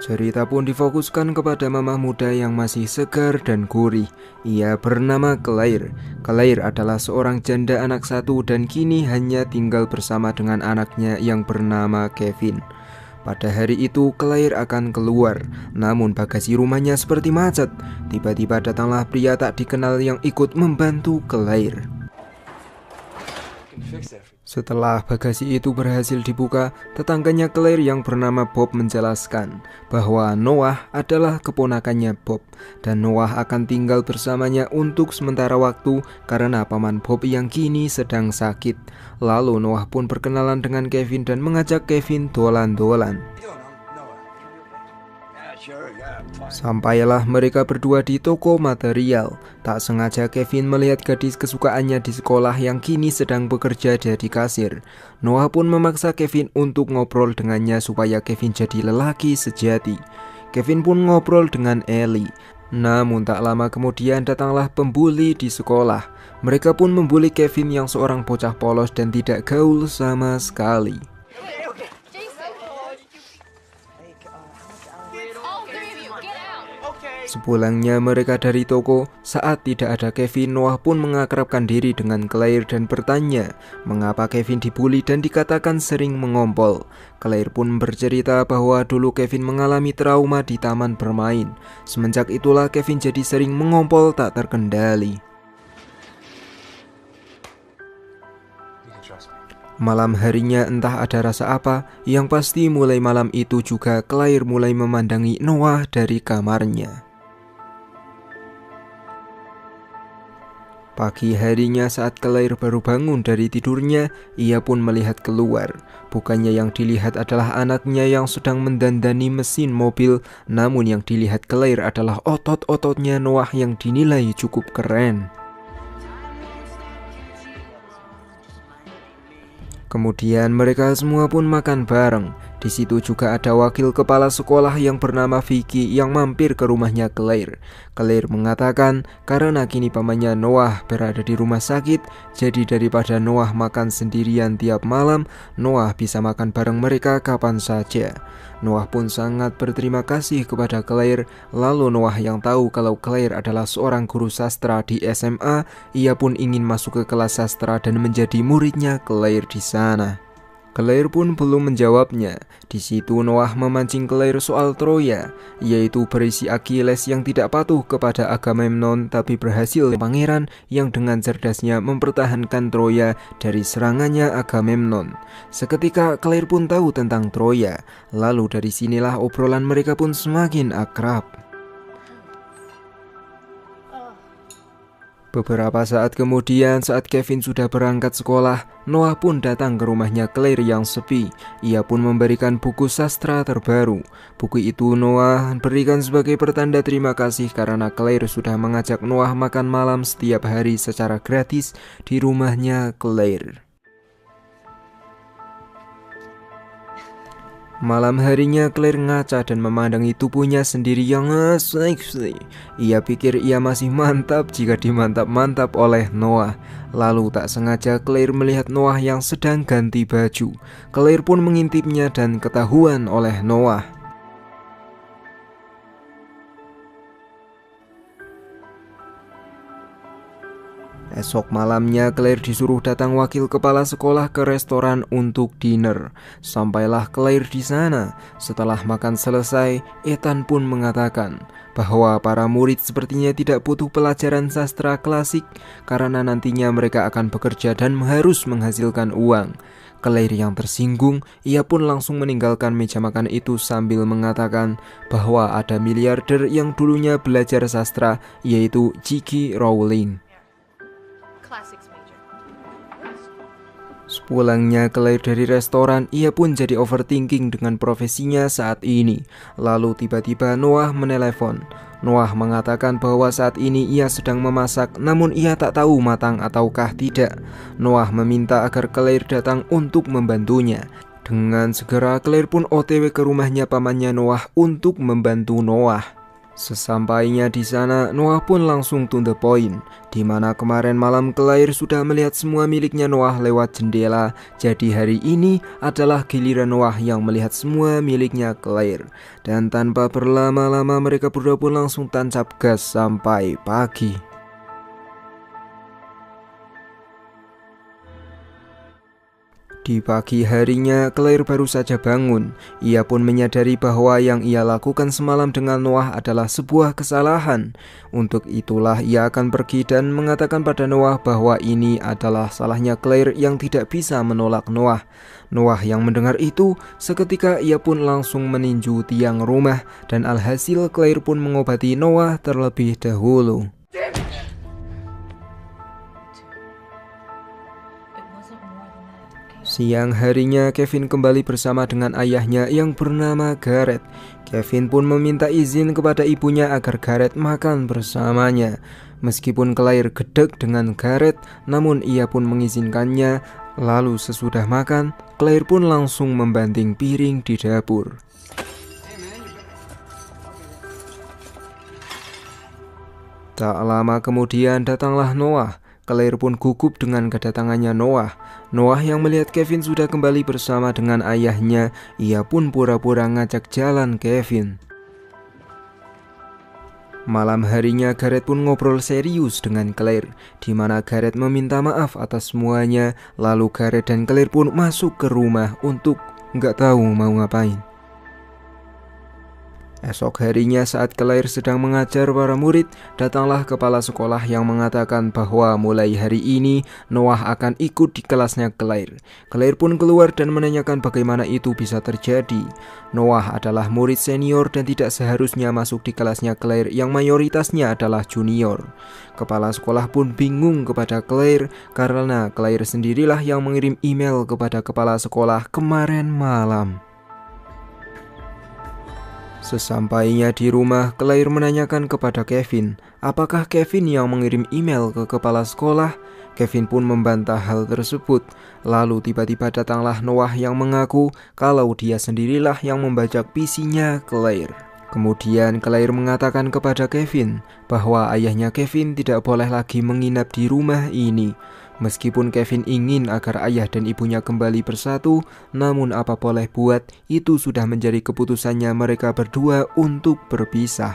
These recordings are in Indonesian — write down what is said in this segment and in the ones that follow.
Cerita pun difokuskan kepada mamah muda yang masih segar dan gurih. Ia bernama Claire. Claire adalah seorang janda anak satu dan kini hanya tinggal bersama dengan anaknya yang bernama Kevin. Pada hari itu Claire akan keluar, namun bagasi rumahnya seperti macet. Tiba-tiba datanglah pria tak dikenal yang ikut membantu Claire. Setelah bagasi itu berhasil dibuka, tetangganya Claire yang bernama Bob menjelaskan bahwa Noah adalah keponakannya Bob dan Noah akan tinggal bersamanya untuk sementara waktu karena paman Bob yang kini sedang sakit. Lalu Noah pun berkenalan dengan Kevin dan mengajak Kevin dolan-dolan. Sampailah mereka berdua di toko material. Tak sengaja Kevin melihat gadis kesukaannya di sekolah yang kini sedang bekerja jadi kasir. Noah pun memaksa Kevin untuk ngobrol dengannya supaya Kevin jadi lelaki sejati. Kevin pun ngobrol dengan Ellie. Namun tak lama kemudian datanglah pembuli di sekolah. Mereka pun membuli Kevin yang seorang bocah polos dan tidak gaul sama sekali. Sepulangnya mereka dari toko, saat tidak ada Kevin, Noah pun mengakrabkan diri dengan Claire dan bertanya mengapa Kevin dibully dan dikatakan sering mengompol. Claire pun bercerita bahwa dulu Kevin mengalami trauma di taman bermain. Semenjak itulah Kevin jadi sering mengompol tak terkendali. Malam harinya entah ada rasa apa, yang pasti mulai malam itu juga Claire mulai memandangi Noah dari kamarnya. Pagi harinya saat Claire baru bangun dari tidurnya, ia pun melihat keluar. Bukannya yang dilihat adalah anaknya yang sedang mendandani mesin mobil, namun yang dilihat Claire adalah otot-ototnya Noah yang dinilai cukup keren. Kemudian mereka semua pun makan bareng. Di situ juga ada wakil kepala sekolah yang bernama Vicky yang mampir ke rumahnya Claire. Claire mengatakan karena kini pamannya Noah berada di rumah sakit, jadi daripada Noah makan sendirian tiap malam, Noah bisa makan bareng mereka kapan saja. Noah pun sangat berterima kasih kepada Claire. Lalu Noah yang tahu kalau Claire adalah seorang guru sastra di SMA, ia pun ingin masuk ke kelas sastra dan menjadi muridnya Claire di sana. Claire pun belum menjawabnya. Di situ Noah memancing Claire soal Troya, yaitu berisi Achilles yang tidak patuh kepada Agamemnon tapi berhasil pangeran yang dengan cerdasnya mempertahankan Troya dari serangannya Agamemnon. Seketika Claire pun tahu tentang Troya. Lalu dari sinilah obrolan mereka pun semakin akrab. Beberapa saat kemudian saat Kevin sudah berangkat sekolah, Noah pun datang ke rumahnya Claire yang sepi. Ia pun memberikan buku sastra terbaru. Buku itu Noah berikan sebagai pertanda terima kasih karena Claire sudah mengajak Noah makan malam setiap hari secara gratis di rumahnya Claire. Malam harinya Claire ngaca dan memandangi tubuhnya sendiri yang seksi. Ia pikir ia masih mantap jika dimantap-mantap oleh Noah. Lalu tak sengaja Claire melihat Noah yang sedang ganti baju. Claire pun mengintipnya dan ketahuan oleh Noah. Esok malamnya Claire disuruh datang wakil kepala sekolah ke restoran untuk dinner. Sampailah Claire di sana. Setelah makan selesai, Ethan pun mengatakan bahwa para murid sepertinya tidak butuh pelajaran sastra klasik karena nantinya mereka akan bekerja dan harus menghasilkan uang. Claire yang tersinggung, ia pun langsung meninggalkan meja makan itu sambil mengatakan bahwa ada miliarder yang dulunya belajar sastra, yaitu J.K. Rowling. Sepulangnya Claire dari restoran, ia pun jadi overthinking dengan profesinya saat ini. Lalu tiba-tiba Noah menelepon. Noah mengatakan bahwa saat ini ia sedang memasak, namun ia tak tahu matang ataukah tidak. Noah meminta agar Claire datang untuk membantunya. Dengan segera Claire pun OTW ke rumahnya pamannya Noah untuk membantu Noah. Sesampainya di sana, Noah pun langsung to the point, di mana kemarin malam Claire sudah melihat semua miliknya Noah lewat jendela. Jadi hari ini adalah giliran Noah yang melihat semua miliknya Claire. Dan tanpa berlama-lama mereka berdua pun langsung tancap gas sampai pagi. Di pagi harinya, Claire baru saja bangun. Ia pun menyadari bahwa yang ia lakukan semalam dengan Noah adalah sebuah kesalahan. Untuk itulah ia akan pergi dan mengatakan pada Noah bahwa ini adalah salahnya Claire yang tidak bisa menolak Noah. Noah yang mendengar itu, seketika ia pun langsung meninju tiang rumah dan alhasil Claire pun mengobati Noah terlebih dahulu. Siang harinya, Kevin kembali bersama dengan ayahnya yang bernama Gareth. Kevin pun meminta izin kepada ibunya agar Gareth makan bersamanya. Meskipun Claire gedek dengan Gareth, namun ia pun mengizinkannya. Lalu sesudah makan, Claire pun langsung membanting piring di dapur. Tak lama kemudian datanglah Noah. Claire pun gugup dengan kedatangannya Noah. Noah yang melihat Kevin sudah kembali bersama dengan ayahnya, ia pun pura-pura ngajak jalan Kevin. Malam harinya Gareth pun ngobrol serius dengan Claire, di mana Gareth meminta maaf atas semuanya. Lalu Gareth dan Claire pun masuk ke rumah untuk nggak tahu mau ngapain. Esok harinya saat Claire sedang mengajar para murid, datanglah kepala sekolah yang mengatakan bahwa mulai hari ini Noah akan ikut di kelasnya Claire. Claire pun keluar dan menanyakan bagaimana itu bisa terjadi. Noah adalah murid senior dan tidak seharusnya masuk di kelasnya Claire yang mayoritasnya adalah junior. Kepala sekolah pun bingung kepada Claire karena Claire sendirilah yang mengirim email kepada kepala sekolah kemarin malam. Sesampainya di rumah, Claire menanyakan kepada Kevin, apakah Kevin yang mengirim email ke kepala sekolah? Kevin pun membantah hal tersebut. Lalu tiba-tiba datanglah Noah yang mengaku kalau dia sendirilah yang membajak PC-nya Claire. Kemudian Claire mengatakan kepada Kevin bahwa ayahnya Kevin tidak boleh lagi menginap di rumah ini. Meskipun Kevin ingin agar ayah dan ibunya kembali bersatu, namun apa boleh buat, itu sudah menjadi keputusannya mereka berdua untuk berpisah.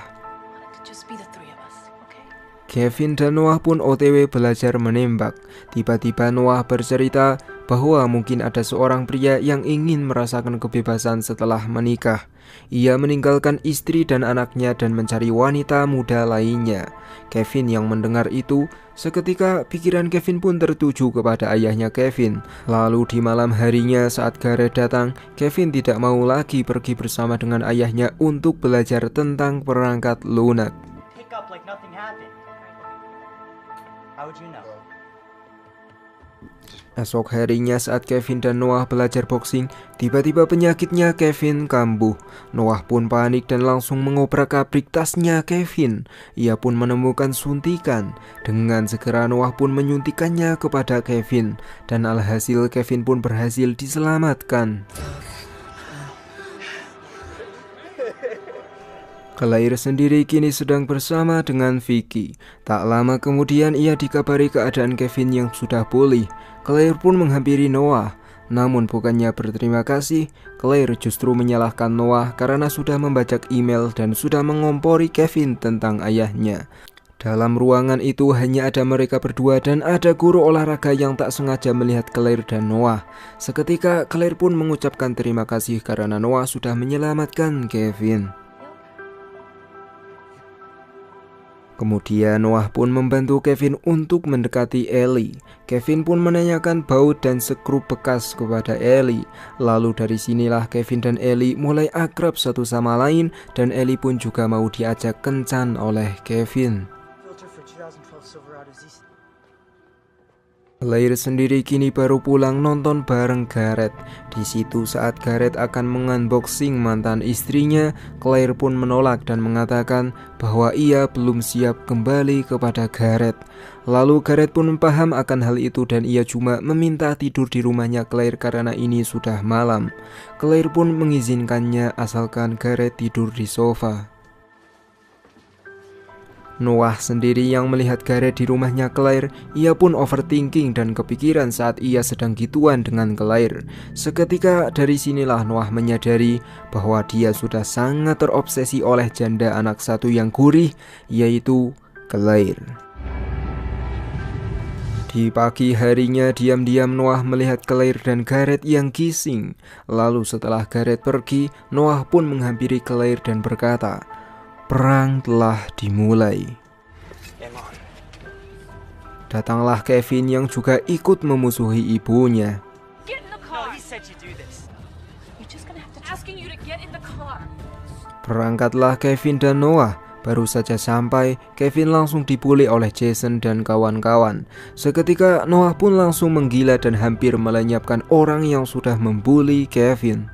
Kevin dan Noah pun OTW belajar menembak. Tiba-tiba Noah bercerita bahwa mungkin ada seorang pria yang ingin merasakan kebebasan setelah menikah. Ia meninggalkan istri dan anaknya dan mencari wanita muda lainnya. Kevin yang mendengar itu, seketika pikiran Kevin pun tertuju kepada ayahnya Kevin. Lalu di malam harinya saat Gareth datang, Kevin tidak mau lagi pergi bersama dengan ayahnya untuk belajar tentang perangkat lunak. Esok harinya saat Kevin dan Noah belajar boxing, tiba-tiba penyakitnya Kevin kambuh. Noah pun panik dan langsung mengobrak-abrik tasnya Kevin. Ia pun menemukan suntikan. Dengan segera Noah pun menyuntikannya kepada Kevin. Dan alhasil Kevin pun berhasil diselamatkan. Claire sendiri kini sedang bersama dengan Vicky. Tak lama kemudian ia dikabari keadaan Kevin yang sudah pulih. Claire pun menghampiri Noah. Namun bukannya berterima kasih, Claire justru menyalahkan Noah karena sudah membajak email dan sudah mengompori Kevin tentang ayahnya. Dalam ruangan itu hanya ada mereka berdua dan ada guru olahraga yang tak sengaja melihat Claire dan Noah. Seketika Claire pun mengucapkan terima kasih karena Noah sudah menyelamatkan Kevin. Kemudian Noah pun membantu Kevin untuk mendekati Ellie. Kevin pun menanyakan baut dan skrup bekas kepada Ellie. Lalu dari sinilah Kevin dan Ellie mulai akrab satu sama lain dan Ellie pun juga mau diajak kencan oleh Kevin. Claire sendiri kini baru pulang nonton bareng Gareth. Di situ saat Gareth akan mengunboxing mantan istrinya, Claire pun menolak dan mengatakan bahwa ia belum siap kembali kepada Gareth. Lalu Gareth pun paham akan hal itu dan ia cuma meminta tidur di rumahnya Claire karena ini sudah malam. Claire pun mengizinkannya asalkan Gareth tidur di sofa. Noah sendiri yang melihat Gareth di rumahnya Claire, ia pun overthinking dan kepikiran saat ia sedang gituan dengan Claire. Seketika dari sinilah Noah menyadari bahwa dia sudah sangat terobsesi oleh janda anak satu yang gurih, yaitu Claire. Di pagi harinya diam-diam Noah melihat Claire dan Gareth yang kissing. Lalu setelah Gareth pergi, Noah pun menghampiri Claire dan berkata, "Perang telah dimulai." Datanglah Kevin yang juga ikut memusuhi ibunya. Berangkatlah Kevin dan Noah. Baru saja sampai, Kevin langsung dibully oleh Jason dan kawan-kawan. Seketika Noah pun langsung menggila dan hampir melenyapkan orang yang sudah membuli Kevin.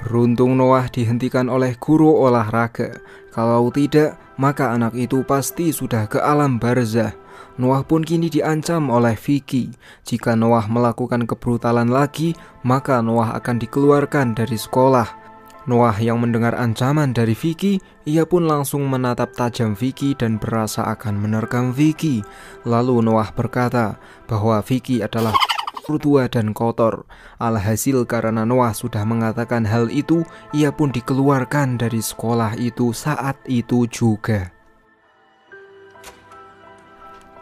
Beruntung Noah dihentikan oleh guru olahraga. Kalau tidak, maka anak itu pasti sudah ke alam barzah. Noah pun kini diancam oleh Vicky. Jika Noah melakukan kebrutalan lagi, maka Noah akan dikeluarkan dari sekolah. Noah yang mendengar ancaman dari Vicky, ia pun langsung menatap tajam Vicky dan berasa akan menerkam Vicky. Lalu Noah berkata bahwa Vicky adalah tua dan kotor. Alhasil karena Noah sudah mengatakan hal itu, ia pun dikeluarkan dari sekolah itu saat itu juga.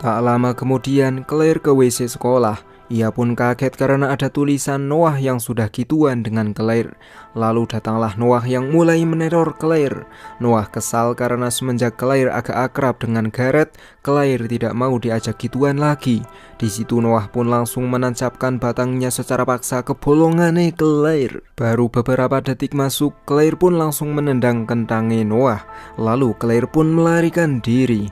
Tak lama kemudian Claire ke WC sekolah. Ia pun kaget karena ada tulisan Noah yang sudah gituan dengan Claire. Lalu datanglah Noah yang mulai meneror Claire. Noah kesal karena semenjak Claire agak akrab dengan Gareth, Claire tidak mau diajak gituan lagi. Di situ Noah pun langsung menancapkan batangnya secara paksa ke bolongannya Claire. Baru beberapa detik masuk, Claire pun langsung menendang kentangnya Noah. Lalu Claire pun melarikan diri.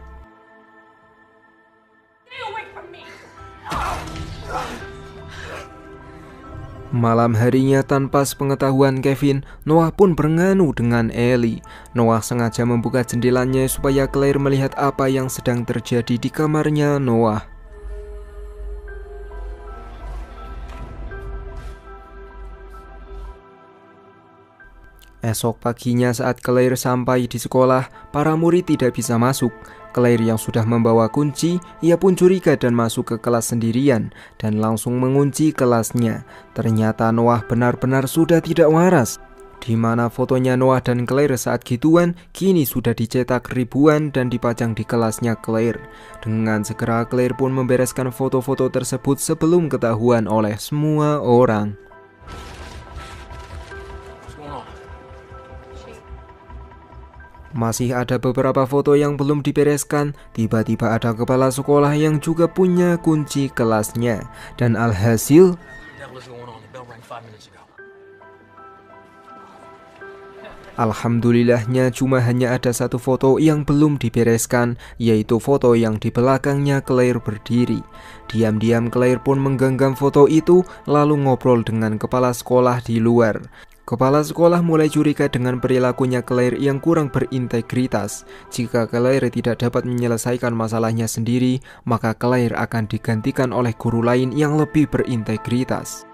Malam harinya tanpa sepengetahuan Kevin, Noah pun bernganu dengan Ellie. Noah sengaja membuka jendelanya supaya Claire melihat apa yang sedang terjadi di kamarnya Noah. Esok paginya saat Claire sampai di sekolah, para murid tidak bisa masuk. Claire yang sudah membawa kunci, ia pun curiga dan masuk ke kelas sendirian dan langsung mengunci kelasnya. Ternyata Noah benar-benar sudah tidak waras. Di mana fotonya Noah dan Claire saat gituan kini sudah dicetak ribuan dan dipajang di kelasnya Claire. Dengan segera Claire pun membereskan foto-foto tersebut sebelum ketahuan oleh semua orang. Masih ada beberapa foto yang belum dibereskan. Tiba-tiba ada kepala sekolah yang juga punya kunci kelasnya. Dan alhasil, alhamdulillahnya cuma hanya ada satu foto yang belum dibereskan, yaitu foto yang di belakangnya Claire berdiri. Diam-diam Claire pun menggenggam foto itu lalu ngobrol dengan kepala sekolah di luar. Kepala sekolah mulai curiga dengan perilakunya Claire yang kurang berintegritas. Jika Claire tidak dapat menyelesaikan masalahnya sendiri, maka Claire akan digantikan oleh guru lain yang lebih berintegritas.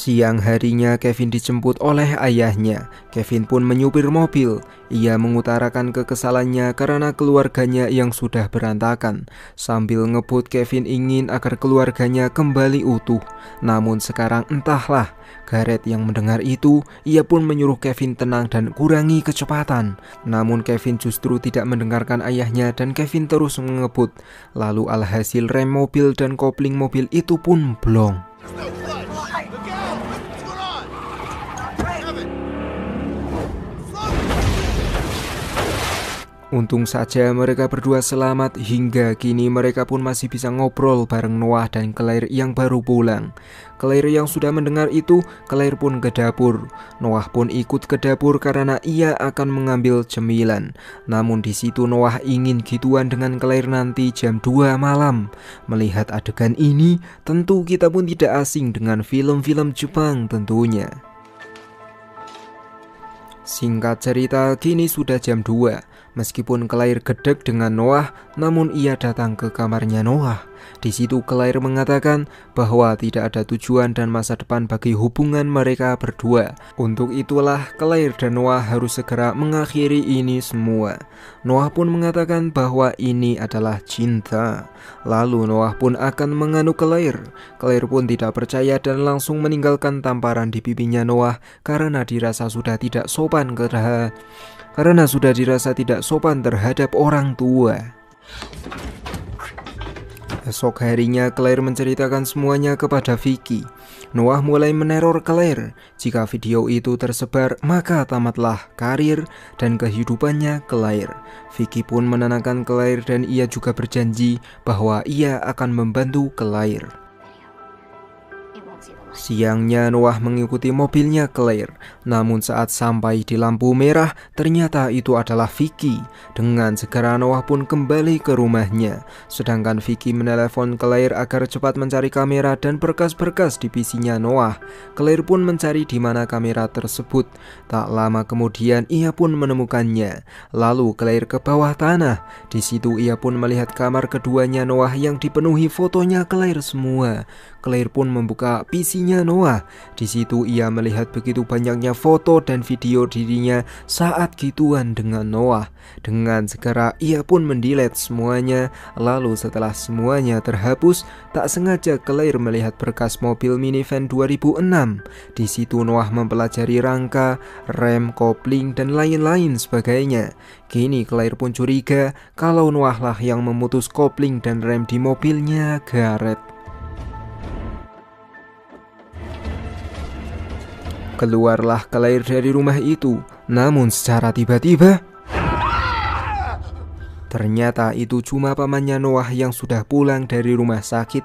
Siang harinya Kevin dijemput oleh ayahnya. Kevin pun menyupir mobil. Ia mengutarakan kekesalannya karena keluarganya yang sudah berantakan. Sambil ngebut, Kevin ingin agar keluarganya kembali utuh. Namun sekarang entahlah. Gareth yang mendengar itu, ia pun menyuruh Kevin tenang dan kurangi kecepatan. Namun Kevin justru tidak mendengarkan ayahnya dan Kevin terus mengebut. Lalu alhasil rem mobil dan kopling mobil itu pun blong. Untung saja mereka berdua selamat. Hingga kini mereka pun masih bisa ngobrol bareng Noah dan Claire yang baru pulang. Claire yang sudah mendengar itu, Claire pun ke dapur. Noah pun ikut ke dapur karena ia akan mengambil cemilan. Namun di situ Noah ingin gituan dengan Claire nanti jam 2 malam. Melihat adegan ini, tentu kita pun tidak asing dengan film-film Jepang tentunya. Singkat cerita, kini sudah jam 2. Meskipun Claire gedek dengan Noah, namun ia datang ke kamarnya Noah. Di situ Claire mengatakan bahwa tidak ada tujuan dan masa depan bagi hubungan mereka berdua. Untuk itulah Claire dan Noah harus segera mengakhiri ini semua. Noah pun mengatakan bahwa ini adalah cinta. Lalu Noah pun akan menganuk Claire. Claire pun tidak percaya dan langsung meninggalkan tamparan di pipinya Noah karena dirasa sudah tidak sopan terhadap orang tua. Esok harinya Claire menceritakan semuanya kepada Vicky. Noah mulai meneror Claire. Jika video itu tersebar, maka tamatlah karir dan kehidupannya Claire. Vicky pun menenangkan Claire dan ia juga berjanji bahwa ia akan membantu Claire. Siangnya Noah mengikuti mobilnya Claire. Namun saat sampai di lampu merah, ternyata itu adalah Vicky. Dengan segera Noah pun kembali ke rumahnya. Sedangkan Vicky menelepon Claire agar cepat mencari kamera dan berkas-berkas di PC-nya Noah. Claire pun mencari di mana kamera tersebut. Tak lama kemudian ia pun menemukannya. Lalu Claire ke bawah tanah. Di situ ia pun melihat kamar keduanya Noah yang dipenuhi fotonya Claire semua. Claire pun membuka PC-nya Noah. Di situ ia melihat begitu banyaknya foto dan video dirinya saat gituan dengan Noah. Dengan segera ia pun mendelete semuanya. Lalu setelah semuanya terhapus, tak sengaja Claire melihat berkas mobil minivan 2006. Di situ Noah mempelajari rangka, rem, kopling, dan lain-lain sebagainya. Kini Claire pun curiga kalau Noah lah yang memutus kopling dan rem di mobilnya Gareth. Keluarlah Claire dari rumah itu. Namun secara tiba-tiba, ternyata itu cuma pamannya Noah yang sudah pulang dari rumah sakit.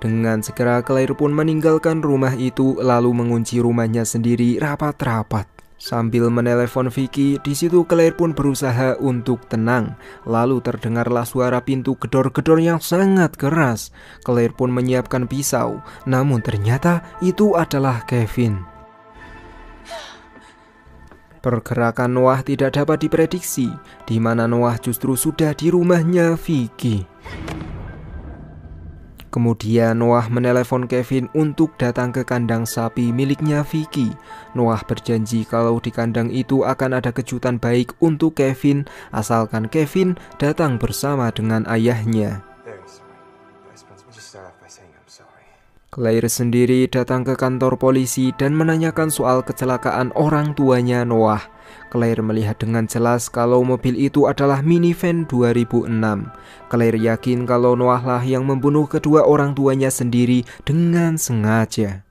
Dengan segera Claire pun meninggalkan rumah itu lalu mengunci rumahnya sendiri rapat-rapat. Sambil menelepon Vicky, di situ Claire pun berusaha untuk tenang. Lalu terdengarlah suara pintu gedor-gedor yang sangat keras. Claire pun menyiapkan pisau. Namun ternyata itu adalah Kevin. Pergerakan Noah tidak dapat diprediksi, di mana Noah justru sudah di rumahnya Vicky. Kemudian Noah menelepon Kevin untuk datang ke kandang sapi miliknya Vicky. Noah berjanji kalau di kandang itu akan ada kejutan baik untuk Kevin, asalkan Kevin datang bersama dengan ayahnya. Claire sendiri datang ke kantor polisi dan menanyakan soal kecelakaan orang tuanya Noah. Claire melihat dengan jelas kalau mobil itu adalah minivan 2006. Claire yakin kalau Noah lah yang membunuh kedua orang tuanya sendiri dengan sengaja.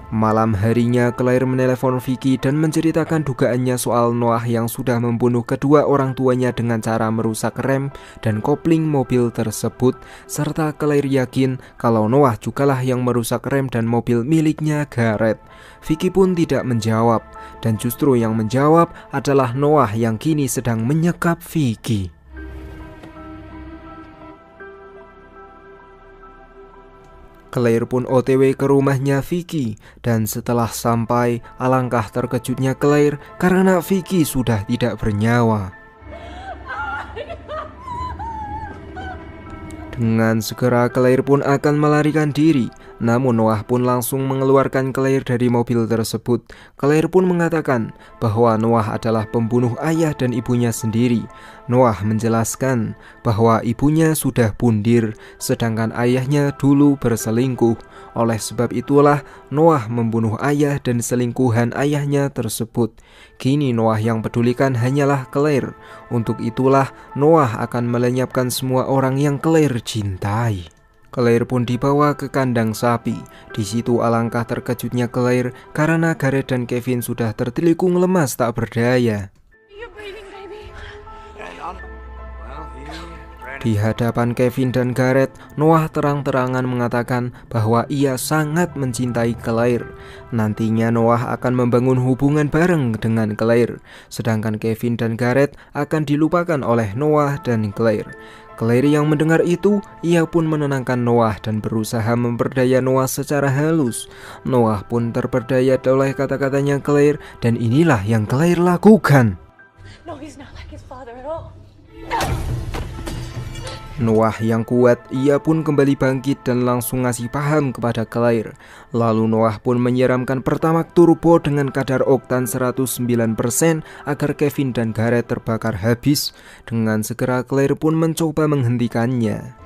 Malam harinya Claire menelepon Vicky dan menceritakan dugaannya soal Noah yang sudah membunuh kedua orang tuanya dengan cara merusak rem dan kopling mobil tersebut, serta Claire yakin kalau Noah jugalah yang merusak rem dan mobil miliknya Gareth. Vicky pun tidak menjawab, dan justru yang menjawab adalah Noah yang kini sedang menyekap Vicky. Claire pun OTW ke rumahnya Vicky, dan setelah sampai, alangkah terkejutnya Claire karena Vicky sudah tidak bernyawa. Dengan segera Claire pun akan melarikan diri. Namun Noah pun langsung mengeluarkan Claire dari mobil tersebut. Claire pun mengatakan bahwa Noah adalah pembunuh ayah dan ibunya sendiri. Noah menjelaskan bahwa ibunya sudah pundir, sedangkan ayahnya dulu berselingkuh. Oleh sebab itulah Noah membunuh ayah dan selingkuhan ayahnya tersebut. Kini Noah yang pedulikan hanyalah Claire. Untuk itulah Noah akan melenyapkan semua orang yang Claire cintai. Claire pun dibawa ke kandang sapi. Di situ alangkah terkejutnya Claire karena Gareth dan Kevin sudah tertelikung lemas tak berdaya. Di hadapan Kevin dan Gareth, Noah terang-terangan mengatakan bahwa ia sangat mencintai Claire. Nantinya Noah akan membangun hubungan bareng dengan Claire, sedangkan Kevin dan Gareth akan dilupakan oleh Noah dan Claire. Claire yang mendengar itu, ia pun menenangkan Noah dan berusaha memperdaya Noah secara halus. Noah pun terperdaya oleh kata-katanya Claire, dan inilah yang Claire lakukan. No, he's not like his father at all. Noah yang kuat, ia pun kembali bangkit dan langsung ngasih paham kepada Claire. Lalu Noah pun menyiramkan Pertamax turbo dengan kadar oktan 109% agar Kevin dan Gareth terbakar habis. Dengan segera Claire pun mencoba menghentikannya.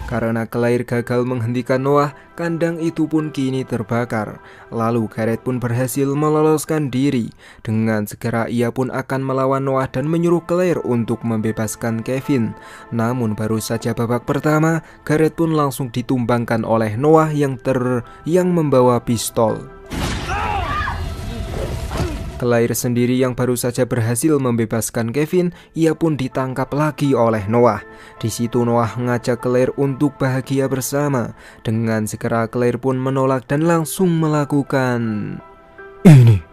Karena Claire gagal menghentikan Noah, kandang itu pun kini terbakar. Lalu Gareth pun berhasil meloloskan diri. Dengan segera ia pun akan melawan Noah dan menyuruh Claire untuk membebaskan Kevin. Namun baru saja babak pertama, Gareth pun langsung ditumbangkan oleh Noah yang membawa pistol. Claire sendiri yang baru saja berhasil membebaskan Kevin, ia pun ditangkap lagi oleh Noah. Di situ Noah mengajak Claire untuk bahagia bersama. Dengan segera Claire pun menolak dan langsung melakukan ini.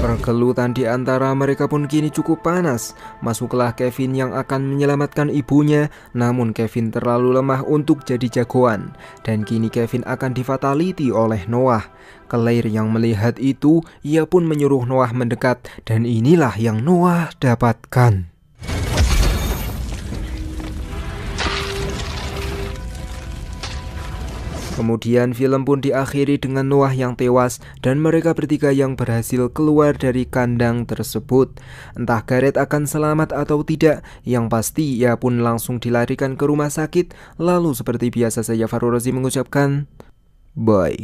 Pergelutan di antara mereka pun kini cukup panas. Masuklah Kevin yang akan menyelamatkan ibunya, namun Kevin terlalu lemah untuk jadi jagoan. Dan kini Kevin akan difatality oleh Noah. Claire yang melihat itu, ia pun menyuruh Noah mendekat, dan inilah yang Noah dapatkan. Kemudian film pun diakhiri dengan Noah yang tewas dan mereka bertiga yang berhasil keluar dari kandang tersebut. Entah Gareth akan selamat atau tidak, yang pasti ia pun langsung dilarikan ke rumah sakit. Lalu seperti biasa saya Fahrul Razi mengucapkan bye.